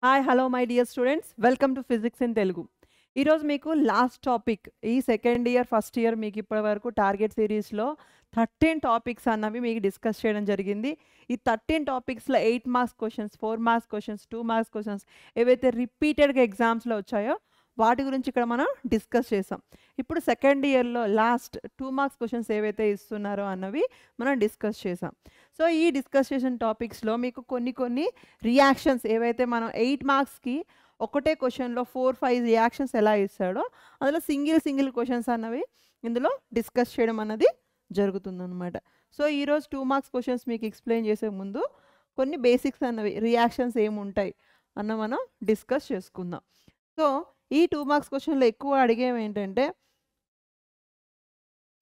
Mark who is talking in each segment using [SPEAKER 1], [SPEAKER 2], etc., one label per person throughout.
[SPEAKER 1] Hi hello my dear students welcome to physics in Telugu. ఈరోజు మీకు last topic ఈ second year first year మీకు ఇప్పటి వరకు టార్గెట్ సిరీస్లో 13 టాపిక్స్ అన్నవి మీకు డిస్కస్ చేయడం జరిగింది. ఈ 13 టాపిక్స్లో 8 marks questions, 4 marks questions, 2 marks questions ఏవైతే రిపీటెడ్గా ఎగ్జామ్స్లో వచ్చాయో వాటి గురించి ఇక్కడ మనం డిస్కస్ చేసాం. ఇప్పుడు సెకండ్ ఇయర్లో లాస్ట్ 2 మార్క్స్ క్వశ్చన్స్ ఏవైతే ఇస్తున్నారో అన్నవి మనం డిస్కస్ చేసాం. సో ఈ డిస్కస్ చేసిన టాపిక్స్లో మీకు కొన్ని రియాక్షన్స్ ఏవైతే మనం 8 మార్క్స్కి ఒకటే క్వశ్చన్లో 4-5 రియాక్షన్స్ ఎలా ఇస్తాడో అందులో సింగిల్ క్వశ్చన్స్ అన్నవి ఇందులో డిస్కస్ చేయడం అన్నది జరుగుతుందన్నమాట. సో ఈరోజు 2 మార్క్స్ క్వశ్చన్స్ మీకు ఎక్స్ప్లెయిన్ చేసే ముందు కొన్ని బేసిక్స్ అన్నవి రియాక్షన్స్ ఏముంటాయి అన్న మనం డిస్కస్ చేసుకుందాం. సో ఈ 2 మార్క్స్ క్వశ్చన్లో ఎక్కువ అడిగేవి ఏంటంటే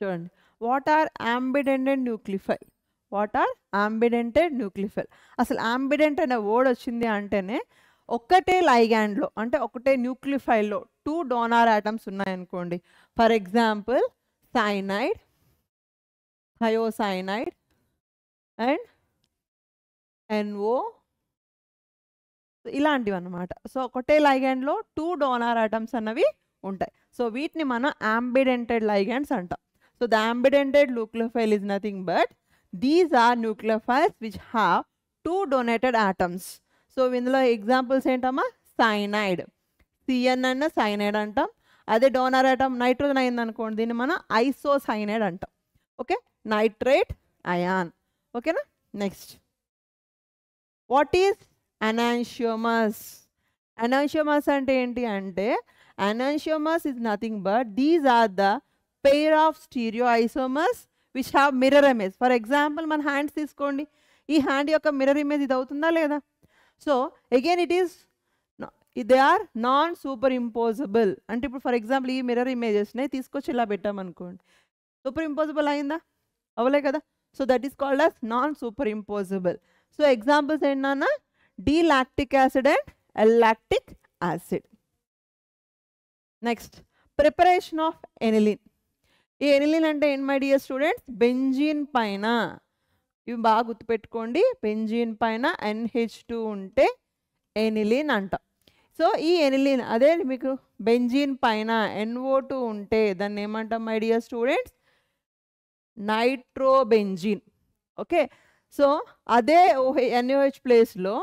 [SPEAKER 1] చూడండి, వాట్ ఆర్ అంబిడెంటెడ్ న్యూక్లిఫైల్, వాట్ ఆర్ అంబిడెంటెడ్ న్యూక్లిఫైల్. అసలు అంబిడెంట్ అనే వర్డ్ వచ్చింది అంటేనే ఒక్కటే లైగాండ్లో అంటే ఒకటే న్యూక్లిఫైల్లో 2 డోనార్ ఆటమ్స్ ఉన్నాయనుకోండి. For example cyanide, thiocyanide and NO ఇలాంటివి అన్నమాట. సో ఒకటే లైగాండ్లో 2 డోనార్ ఆటమ్స్ అన్నవి ఉంటాయి. సో వీటిని మనం అంబిడెంటెడ్ లైగాండ్స్ అంటాం. So the ambidentate nucleophile is nothing but these are nucleophiles which have 2 donated atoms. So ఇందులో ఎగ్జాంపుల్స్ ఏంటమ్మా, సైనైడ్, CN అన్న సైనైడ్ అంటాం. అదే డోనార్ ఆటమ్ నైట్రోజన్ అయింది అనుకోండి, దీన్ని మనం ఐసోసైనైడ్ అంటాం. Okay, nitrate ion. ఓకేనా. Next, what is enantiomers. Enantiomers అంటే ఏంటి అంటే enantiomers is nothing but these are the pair of stereoisomers which have mirror image. For example మన హ్యాండ్స్ తీసుకోండి, ఈ హ్యాండ్ యొక్క మిర్రర్ ఇమేజ్ ఇది అవుతుందా లేదా. So again it is they are non superimposable. అంటే ఇప్పుడు ఫర్ ఎగ్జాంపుల్ ఈ మిర్రర్ ఇమేజెస్ని తీసుకొచ్చి ఇలా పెట్టామనుకోండి, సూపర్ ఇంపోజబుల్ అయిందా, అవలే కదా. So that is called as non superimposable. So examples ఏంటన్నా, D-lactic acid and L-lactic acid. Next, preparation of aniline. ఈ ఎనిలిన్ అంటే ఏంటి మై డియర్ స్టూడెంట్స్, బెంజీన్ పైన ఇవి బాగా గుర్తుపెట్టుకోండి, బెంజీన్ పైన NH2 ఉంటే ఎనిలిన్ అంటాం. సో ఈ ఎనిలిన్ అదే మీకు బెంజీన్ పైన NO2 ఉంటే దాన్ని ఏమంటాం my dear students, nitrobenzene. Okay, so అదే NOH ప్లేస్లో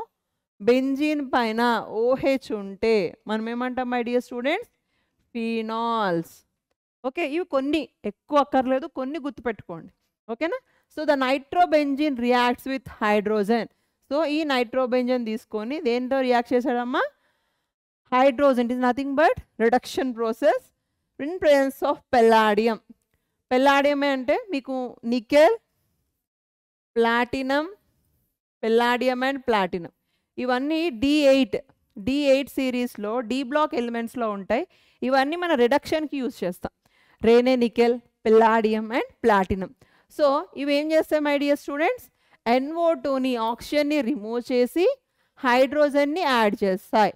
[SPEAKER 1] బెంజీన్ పైన OH ఉంటే మనం ఏమంటాం my dear students, phenols. Okay, ఇవి కొన్ని ఎక్కువ అక్కర్లేదు, కొన్ని గుర్తుపెట్టుకోండి. ఓకేనా. So the nitrobenzene reacts with hydrogen. So ఈ నైట్రోబెంజన్ తీసుకొని దేంతో రియాక్ట్ చేశాడమ్మా, hydrogen. It is nothing but reduction process in presence of palladium. Palladium అంటే మీకు nickel, platinum, palladium and platinum ఇవన్నీ D8 సిరీస్లో D బ్లాక్ ఎలిమెంట్స్లో ఉంటాయి. ఇవన్నీ మన రిడక్షన్కి యూజ్ చేస్తాం, Raney nickel, palladium and platinum. So ఇవి ఏం చేస్తాయి మై డియర్ స్టూడెంట్స్, NO2ని ఆక్సిజన్ని రిమూవ్ చేసి హైడ్రోజన్ని యాడ్ చేస్తాయి.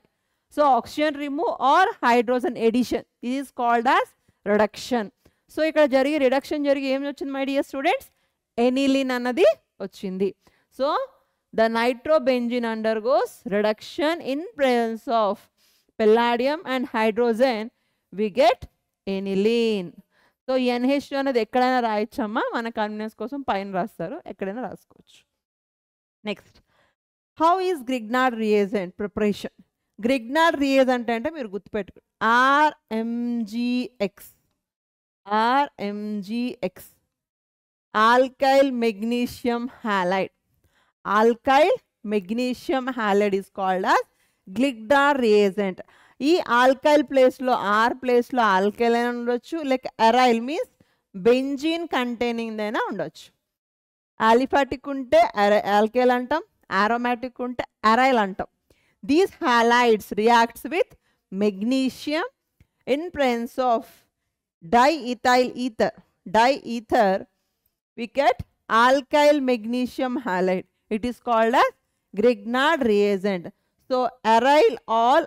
[SPEAKER 1] So oxygen remove or hydrogen addition is called as reduction. So ఇక్కడ జరిగి రిడక్షన్ జరిగి ఏం వచ్చింది మై డియర్ స్టూడెంట్స్, ఎనిలిన్ అన్నది వచ్చింది. So the nitrobenzene undergoes reduction in presence of palladium and hydrogen, we get aniline. So ఈ NH2 అనేది ఎక్కడైనా రాయొచ్చమ్మా, మన కన్వీనియన్స్ కోసం పైన రాస్తారు, ఎక్కడైనా రాసుకోవచ్చు. Next, how is Grignard reagent preparation. Grignard reagent అంటే మీరు గుర్తుపెట్టుకోండి, RMgX alkyl magnesium halide. Alkyl magnesium halide is called as Grignard reagent. ఈ ఆల్కైల్ ప్లేస్లో ఆర్ ప్లేస్లో ఆల్కైల్ అయినా ఉండొచ్చు, like aryl means benzene containing అయినా ఉండొచ్చు. ఆలిఫాటిక్ ఉంటే ఆల్కైల్ అంటాం, ఆరోమాటిక్ ఉంటే అరైల్ అంటాం. These halides reacts with magnesium in presence of diethyl ether we get alkyl magnesium halide. It is called as Grignard reagent. So aryl all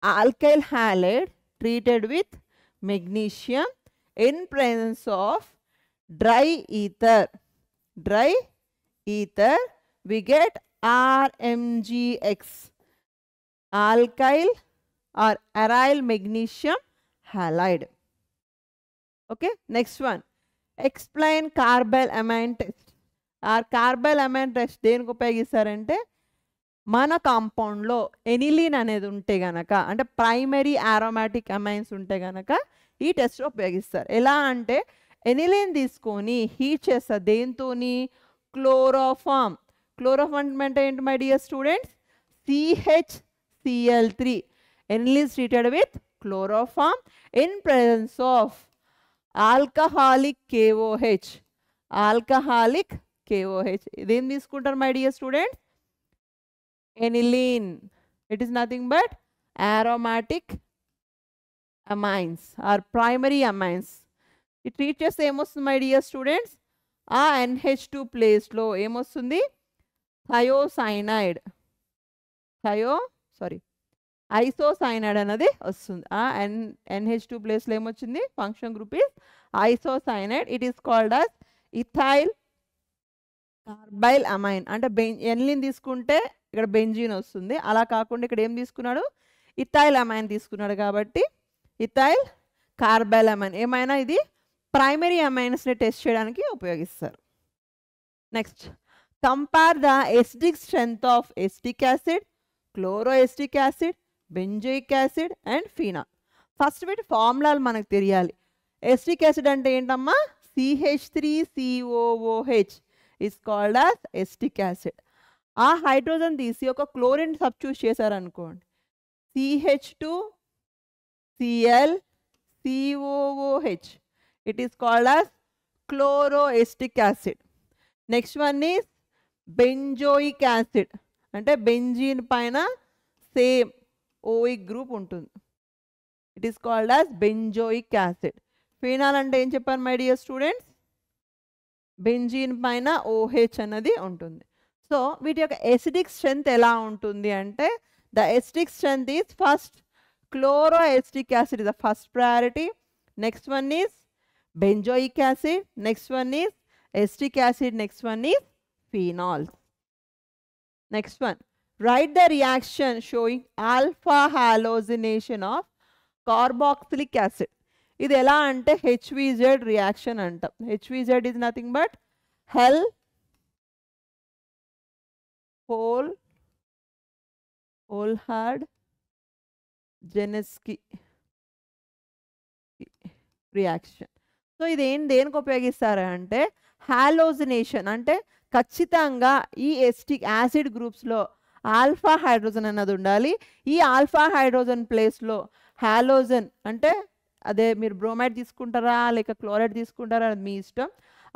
[SPEAKER 1] alkyl halide treated with magnesium in presence of dry ether, we get RMgX. alkyl or aryl magnesium halide. Okay, next one, explain carbalamine test. Or carbyl test దేనికి ఉపయోగిస్తారంటే మన కాంపౌండ్లో aniline అనేది ఉంటే గనక, అంటే primary aromatic amines ఉంటే గనక ఈ టెస్ట్ ఉపయోగిస్తారు. ఎలా అంటే ఎనిలీన్ తీసుకొని హీట్ చేస్తారు దేంతోని, క్లోరోఫామ్. క్లోరోఫామ్ అంటే ఏంటి my dear students, CHCl3. Aniline treated with chloroform in presence of alcoholic KOH. Alcoholic KOH. ఇదేం తీసుకుంటారు my dear students, aniline. It is nothing but aromatic amines or primary amines. It treats ఏమొస్తుంది my dear students, ఆ NH2 ప్లేస్లో ఏమొస్తుంది, isocyanide అనేది వస్తుంది. ఆ NH2 ప్లేస్లో ఏమొచ్చింది, function group is isocyanide. It is called as ethyl carbyl amine. అంటే ఎనిలిన్ తీసుకుంటే ఇక్కడ బెంజీన్ వస్తుంది, అలా కాకుండా ఇక్కడ ఏం తీసుకున్నాడు, ఇథైల్ అమైన్ తీసుకున్నాడు కాబట్టి ఇథైల్ కార్బైల్ అమైన్. ఏమైనా ఇది ప్రైమరీ అమైన్స్ని టెస్ట్ చేయడానికి ఉపయోగిస్తారు. Next, compare the acidic strength of acetic acid, chloroacetic acid, benzoic acid and phenol. First వీటి ఫార్ములాలు మనకు తెలియాలి. ఎసిటిక్ యాసిడ్ అంటే ఏంటమ్మా, CH3COOH is called as acetic acid. ఆ హైడ్రోజన్ తీసి ఒక క్లోరిన్ సబ్స్టిట్యూట్ చేశారనుకోండి, CH2Cl COOH, it is called as chloroacetic acid. Next one is benzoic acid. అంటే బెంజీన్ పైన సేమ్ ఓయిక్ గ్రూప్ ఉంటుంది, it is called as benzoic acid. Phenol అంటే ఏం చెప్పాను మై డియర్ స్టూడెంట్స్, బెంజీన్ పైన OH అన్నది ఉంటుంది. సో వీటి యొక్క ఎసిడిక్ స్ట్రెంగ్త్ ఎలా ఉంటుంది అంటే, the acidic strength is first chloroacetic acid is the first priority, next one is benzoic acid, next one is acetic acid, next one is phenols. Next one, write the reaction showing alpha halogenation of carboxylic acid. ఇది ఎలా అంటే HVZ reaction అంటాం. HVZ is nothing but Hell Volhard Zelinsky reaction. So ఇది దేనికి ఉపయోగిస్తారు అంటే, halogenation అంటే ఖచ్చితంగా ఈ ఎసిటిక్ యాసిడ్ గ్రూప్స్లో ఆల్ఫా హైడ్రోజన్ అన్నది ఉండాలి. ఈ ఆల్ఫా హైడ్రోజన్ ప్లేస్లో హాలోజన్ అంటే అదే మీరు బ్రోమైడ్ తీసుకుంటారా లేక క్లోరైడ్ తీసుకుంటారా అది మీ ఇష్టం.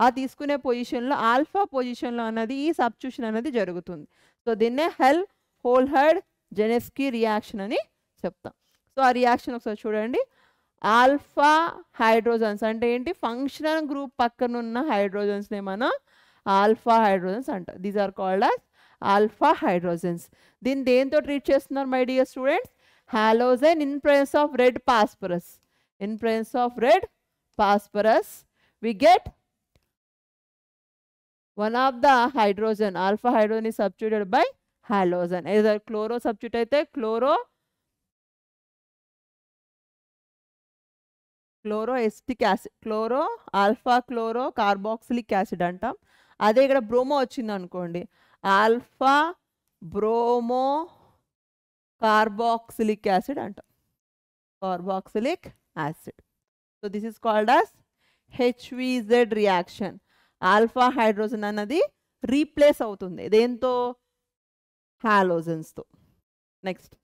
[SPEAKER 1] ఆ తీసుకునే పొజిషన్లో ఆల్ఫా పొజిషన్లో అన్నది ఈ సబ్స్టిట్యూషన్ అనేది జరుగుతుంది. సో దీన్నే హోల్హార్డ్ జెనెస్కీ రియాక్షన్ అని చెప్తాం. సో ఆ రియాక్షన్ ఒకసారి చూడండి. ఆల్ఫా హైడ్రోజన్స్ అంటే ఏంటి, ఫంక్షనల్ గ్రూప్ పక్కన ఉన్న హైడ్రోజన్స్నే మనం ఆల్ఫా హైడ్రోజన్స్ అంటాం. These are called as alpha hydrogens. దీన్ని దేంతో ట్రీట్ చేస్తున్నారు my dear students, halogen in presence of red phosphorus. In presence of red phosphorus we get one of the hydrogen, alpha hydrogen is substituted by halogen. Either chloro substitute అయితే chloroacetic acid, alpha chloro carboxylic acid అంటాం. అదే ఇక్కడ bromo వచ్చింది అనుకోండి, alpha bromo carboxylic acid అంటాం, carboxylic acid. So this is called as HVZ reaction. Alpha hydrogen అన్నది replace అవుతుంది దేంతో, హాలోజన్స్తో. Next,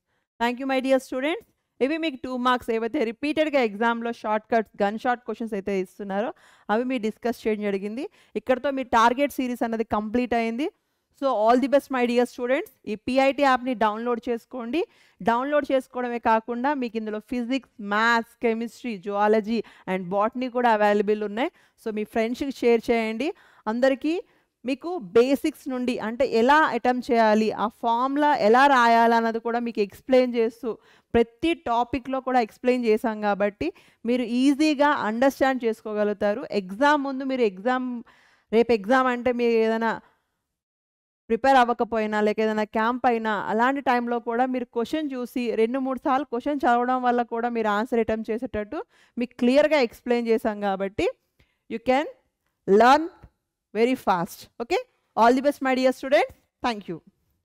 [SPEAKER 1] thank you my dear students. ఇవి మీకు 2 మార్క్స్ ఏవైతే రిపీటెడ్గా ఎగ్జామ్లో షార్ట్ కట్స్ గన్ షార్ట్ క్వశ్చన్స్ అయితే ఇస్తున్నారో అవి మీరు డిస్కస్ చేయడం జరిగింది. ఇక్కడతో మీ టార్గెట్ సిరీస్ అన్నది కంప్లీట్ అయింది. So all the best my dear students. ఈ PIT యాప్ని డౌన్లోడ్ చేసుకోండి. డౌన్లోడ్ చేసుకోవడమే కాకుండా మీకు ఇందులో physics, maths, chemistry, zoology and botany కూడా అవైలబుల్ ఉన్నాయి. సో మీ ఫ్రెండ్స్కి షేర్ చేయండి. అందరికీ మీకు బేసిక్స్ నుండి అంటే ఎలా అటెంప్ట్ చేయాలి, ఆ ఫార్ములా ఎలా రాయాలన్నది కూడా మీకు ఎక్స్ప్లెయిన్ చేస్తూ ప్రతి టాపిక్లో కూడా ఎక్స్ప్లెయిన్ చేశాం కాబట్టి మీరు ఈజీగా అండర్స్టాండ్ చేసుకోగలుగుతారు. ఎగ్జామ్ ముందు మీరు రేపు ఎగ్జామ్ అంటే మీరు ఏదైనా ప్రిపేర్ అవ్వకపోయినా లేక ఏదైనా క్యాంప్ అయినా అలాంటి టైంలో కూడా మీరు క్వశ్చన్ చూసి 2-3 సార్లు క్వశ్చన్ చదవడం వల్ల కూడా మీరు ఆన్సర్ అటెంప్ట్ చేసేటట్టు మీకు క్లియర్గా ఎక్స్ప్లెయిన్ చేశాం కాబట్టి you can learn very fast. Okay, all the best my dear students. Thank you.